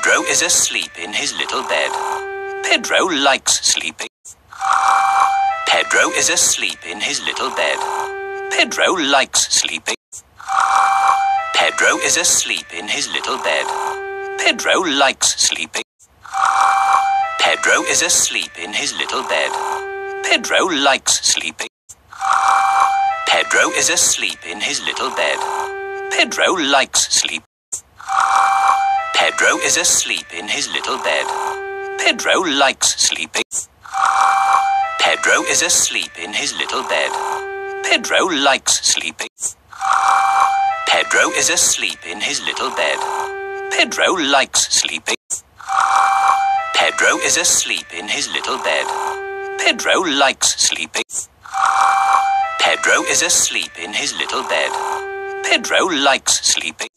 Pedro is asleep in his little bed. Pedro likes sleeping. Pedro is asleep in his little bed. Pedro likes sleeping. Pedro is asleep in his little bed. Pedro likes sleeping. Pedro is asleep in his little bed. Pedro likes sleeping. Pedro is asleep in his little bed. Pedro likes sleeping. Pedro is asleep in his little bed. Pedro likes sleeping. Pedro is asleep in his little bed. Pedro likes sleeping. Pedro is asleep in his little bed. Pedro likes sleeping. Pedro is asleep in his little bed. Pedro likes sleeping. Pedro is asleep in his little bed. Pedro likes sleeping.